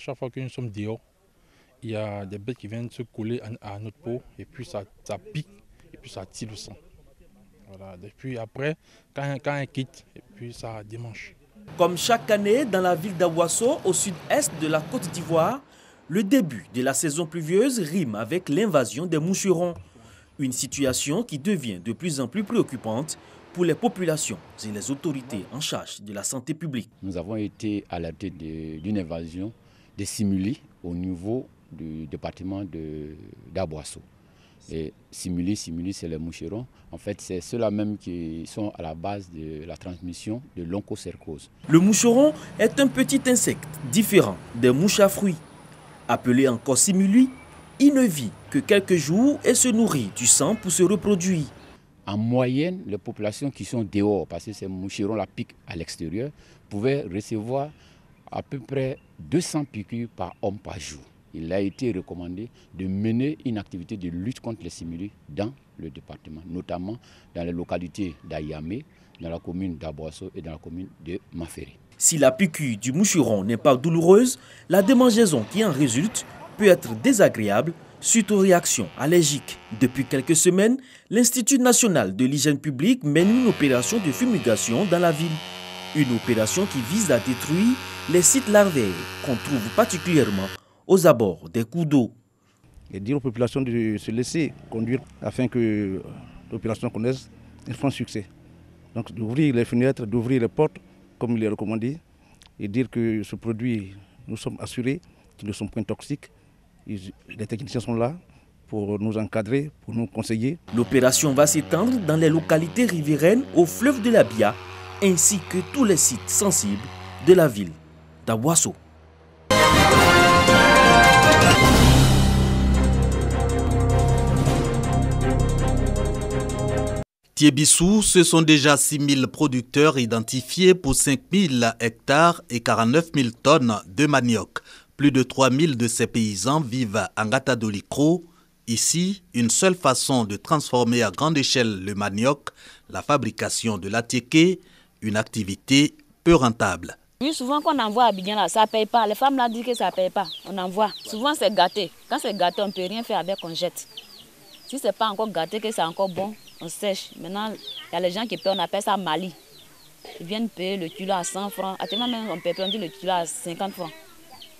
chaque fois que nous sommes dehors, il y a des bêtes qui viennent se coller à notre peau et puis ça pique et puis ça tire le sang. Voilà. Et puis après, quand elle quitte, et puis ça démange. Comme chaque année dans la ville d'Aboasso, au sud-est de la Côte d'Ivoire, le début de la saison pluvieuse rime avec l'invasion des moucherons. Une situation qui devient de plus en plus préoccupante pour les populations et les autorités en charge de la santé publique. Nous avons été alertés d'une invasion des simili au niveau du département d'Aboasso. Et simili, c'est les moucherons. En fait, c'est ceux-là même qui sont à la base de la transmission de l'onchocercose. Le moucheron est un petit insecte différent des mouches à fruits. Appelé encore simili, il ne vit que quelques jours et se nourrit du sang pour se reproduire. En moyenne, les populations qui sont dehors, parce que ces moucherons-là piquent à l'extérieur, pouvaient recevoir à peu près 200 piqûres par homme par jour. Il a été recommandé de mener une activité de lutte contre les simili dans le département, notamment dans les localités d'Ayamé, dans la commune d'Aboasso et dans la commune de Maféré. Si la piqûre du moucheron n'est pas douloureuse, la démangeaison qui en résulte peut être désagréable suite aux réactions allergiques. Depuis quelques semaines, l'Institut national de l'hygiène publique mène une opération de fumigation dans la ville. Une opération qui vise à détruire les sites larvaires qu'on trouve particulièrement aux abords des cours d'eau. Et dire aux populations de se laisser conduire afin que l'opération connaisse un franc succès. Donc d'ouvrir les fenêtres, d'ouvrir les portes, comme il est recommandé, et dire que ce produit, nous sommes assurés qu'ils ne sont point toxiques. Les techniciens sont là pour nous encadrer, pour nous conseiller. L'opération va s'étendre dans les localités riveraines au fleuve de la Bia, ainsi que tous les sites sensibles de la ville d'Aboasso. Tiébissou, ce sont déjà 6 000 producteurs identifiés pour 5 000 hectares et 49 000 tonnes de manioc. Plus de 3 000 de ces paysans vivent en Ngata-Dolikro. Ici, une seule façon de transformer à grande échelle le manioc, la fabrication de l'atiéké, une activité peu rentable. Oui, souvent quand on envoie à Abidjan, là, ça ne paye pas. Les femmes là disent que ça ne paye pas. On envoie. Souvent c'est gâté. Quand c'est gâté, on ne peut rien faire avec, on jette. Si ce n'est pas encore gâté, que c'est encore bon, on sèche. Maintenant, il y a les gens qui paient, on appelle ça Mali. Ils viennent payer le kilo à 100 francs. Actuellement, même, on peut prendre le kilo à 50 francs.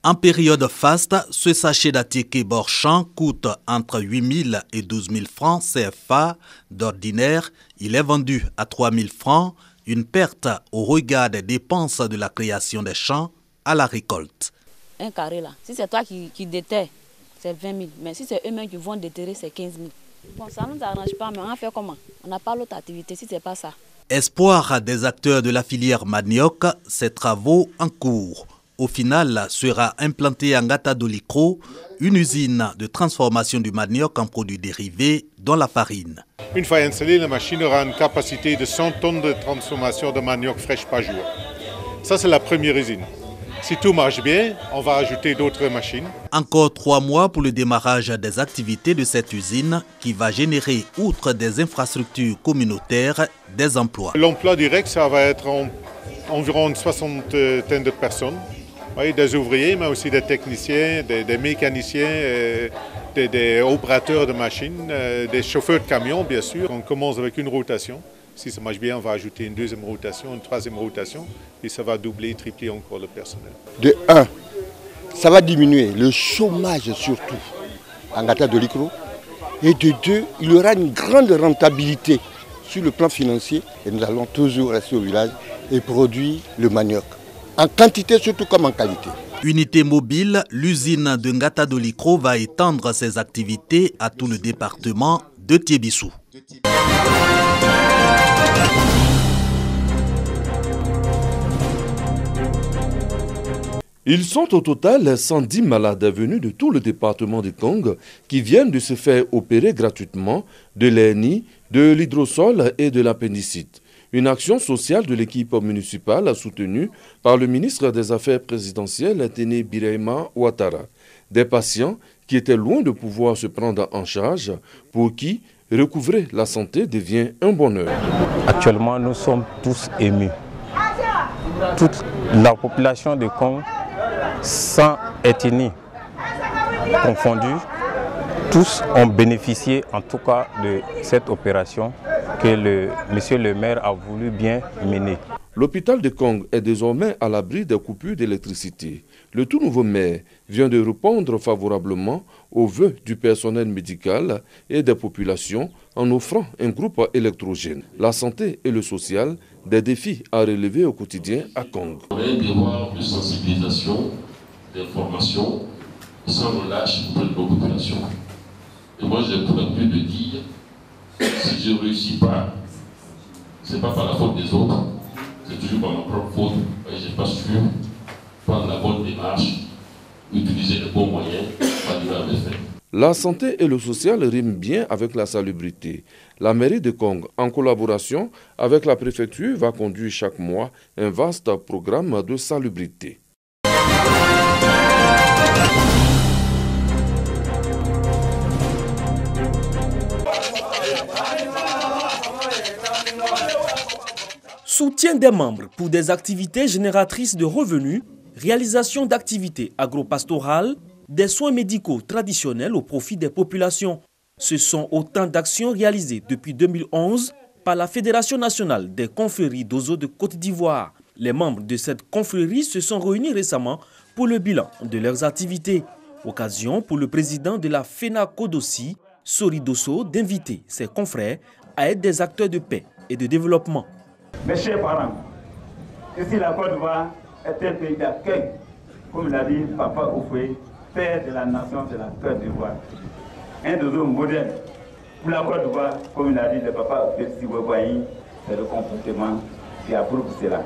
En période faste, ce sachet d'atiéké Borchamp coûte entre 8 000 et 12 000 francs CFA. D'ordinaire, il est vendu à 3 000 francs, une perte au regard des dépenses de la création des champs à la récolte. Un carré là, si c'est toi qui déterres, c'est 20 000. Mais si c'est eux-mêmes qui vont déterrer, c'est 15 000. Bon, ça ne nous arrange pas, mais on a fait comment? On n'a pas l'autre activité si ce n'est pas ça. Espoir des acteurs de la filière manioc, ces travaux en cours. Au final, sera implantée en Ngata-Dolikro une usine de transformation du manioc en produits dérivés, dont la farine. Une fois installée, la machine aura une capacité de 100 tonnes de transformation de manioc fraîche par jour. Ça, c'est la première usine. Si tout marche bien, on va ajouter d'autres machines. Encore 3 mois pour le démarrage des activités de cette usine qui va générer, outre des infrastructures communautaires, des emplois. L'emploi direct, ça va être environ une soixantaine de personnes. Oui, des ouvriers, mais aussi des techniciens, des mécaniciens, des opérateurs de machines, des chauffeurs de camions, bien sûr. On commence avec une rotation. Si ça marche bien, on va ajouter une deuxième rotation, une troisième rotation, et ça va doubler, tripler encore le personnel. De 1, ça va diminuer le chômage surtout en Ngata-Dolikro. Et de 2, il y aura une grande rentabilité sur le plan financier. Et nous allons toujours rester au village et produire le manioc. En quantité surtout comme en qualité. Unité mobile, l'usine de Ngata-Dolikro va étendre ses activités à tout le département de Tiébissou. Ils sont au total 110 malades venus de tout le département de Kong qui viennent de se faire opérer gratuitement de l'hernie, de l'hydrosol et de l'appendicite. Une action sociale de l'équipe municipale soutenue par le ministre des Affaires présidentielles, Téné Birahima Ouattara. Des patients qui étaient loin de pouvoir se prendre en charge, pour qui recouvrer la santé devient un bonheur. Actuellement, nous sommes tous émus. Toute la population de Kong sent ethnies confondues, tous ont bénéficié en tout cas de cette opération que monsieur le maire a voulu bien mener. L'hôpital de Kong est désormais à l'abri des coupures d'électricité. Le tout nouveau maire vient de répondre favorablement aux vœux du personnel médical et des populations en offrant un groupe électrogène. La santé et le social, des défis à relever au quotidien à Kong. On a un devoir de sensibilisation, d'information, sans relâche pour nos populations. Et moi j'ai pour l'habitude de dire, si je ne réussis pas, ce n'est pas par la faute des autres, c'est toujours par ma propre faute, et je n'ai pas su prendre la bonne démarche, utiliser les bons moyens, arriver à mes fins. La santé et le social riment bien avec la salubrité. La mairie de Kong, en collaboration avec la préfecture, va conduire chaque mois un vaste programme de salubrité. Soutien des membres pour des activités génératrices de revenus, réalisation d'activités agropastorales, des soins médicaux traditionnels au profit des populations. Ce sont autant d'actions réalisées depuis 2011 par la Fédération nationale des confréries d'Ozo de Côte d'Ivoire. Les membres de cette confrérie se sont réunis récemment pour le bilan de leurs activités. Occasion pour le président de la FENACODOSI, Sori Dosso, d'inviter ses confrères à être des acteurs de paix et de développement. Mes chers parents, ici la Côte d'Ivoire est un pays d'accueil, comme l'a dit Papa Oufoué, père de la nation de la Côte d'Ivoire. Un des hommes modèles pour la Côte d'Ivoire, comme l'a dit le Papa Oufoué, c'est le comportement qui approuve cela.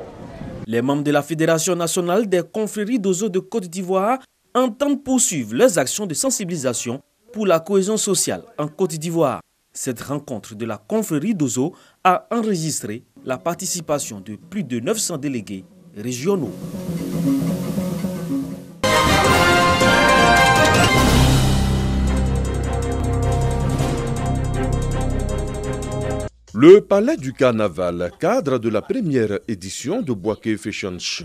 Les membres de la Fédération nationale des confréries d'Ozo de Côte d'Ivoire entendent poursuivre leurs actions de sensibilisation pour la cohésion sociale en Côte d'Ivoire. Cette rencontre de la confrérie d'Ozo a enregistré la participation de plus de 900 délégués régionaux. Le Palais du Carnaval, cadre de la première édition de Bouaké Fashion Show.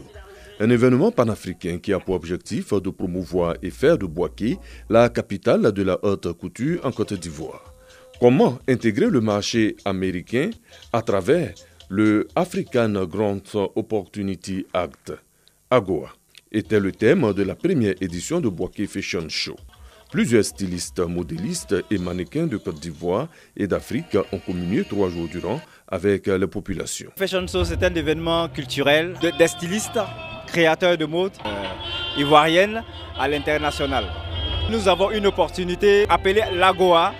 Un événement panafricain qui a pour objectif de promouvoir et faire de Bouaké la capitale de la haute couture en Côte d'Ivoire. Comment intégrer le marché américain à travers le African Grant Opportunity Act, AGOA, était le thème de la première édition de Bouaké Fashion Show. Plusieurs stylistes, modélistes et mannequins de Côte d'Ivoire et d'Afrique ont communié 3 jours durant avec les populations. Fashion Show, c'est un événement culturel des stylistes, créateurs de mode ivoirienne à l'international. Nous avons une opportunité appelée l'AGOA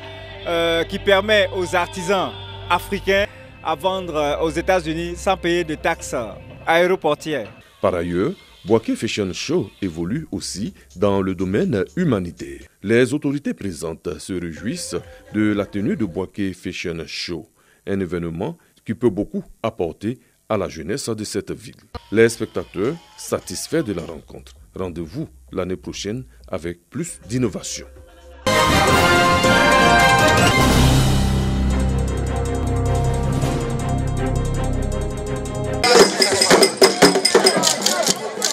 qui permet aux artisans africains à vendre aux États-Unis sans payer de taxes aéroportières. Par ailleurs, Bouaké Fashion Show évolue aussi dans le domaine humanitaire. Les autorités présentes se réjouissent de la tenue de Bouaké Fashion Show, un événement qui peut beaucoup apporter à la jeunesse de cette ville. Les spectateurs satisfaits de la rencontre. Rendez-vous l'année prochaine avec plus d'innovation.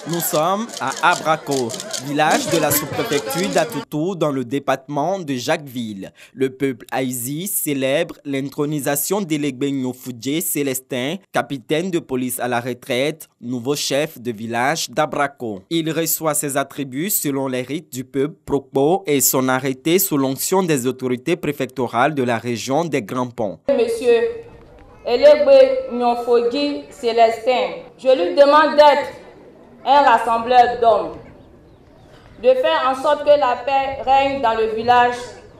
Nous sommes à Abrako, village de la sous-préfecture d'Atoutou dans le département de Jacquesville. Le peuple Aïzi célèbre l'intronisation d'Elegbegno Foudjé Célestin, capitaine de police à la retraite, nouveau chef de village d'Abrako. Il reçoit ses attributs selon les rites du peuple Prokbo et son arrêté sous l'onction des autorités préfectorales de la région des Grands Ponts. Monsieur Elegbegno Foudjé Célestin, je lui demande d'être un rassembleur d'hommes, de faire en sorte que la paix règne dans le village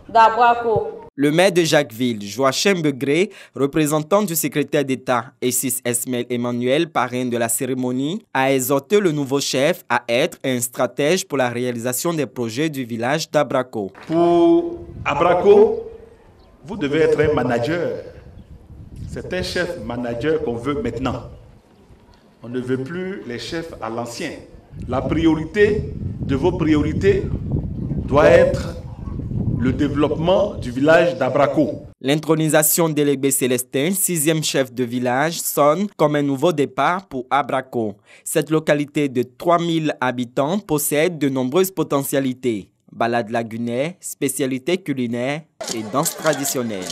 d'Abrako. Le maire de Jacquesville, Joachim Begré, représentant du secrétaire d'État Essis Esmel Emmanuel, parrain de la cérémonie, a exhorté le nouveau chef à être un stratège pour la réalisation des projets du village d'Abrako. Pour Abrako, vous devez être un manager. C'est un chef manager qu'on veut maintenant. On ne veut plus les chefs à l'ancien. La priorité de vos priorités doit être le développement du village d'Abrako. L'intronisation d'Elegbe Célestin, 6e chef de village, sonne comme un nouveau départ pour Abrako. Cette localité de 3000 habitants possède de nombreuses potentialités. Balade lagunaire, spécialités culinaires et danse traditionnelle.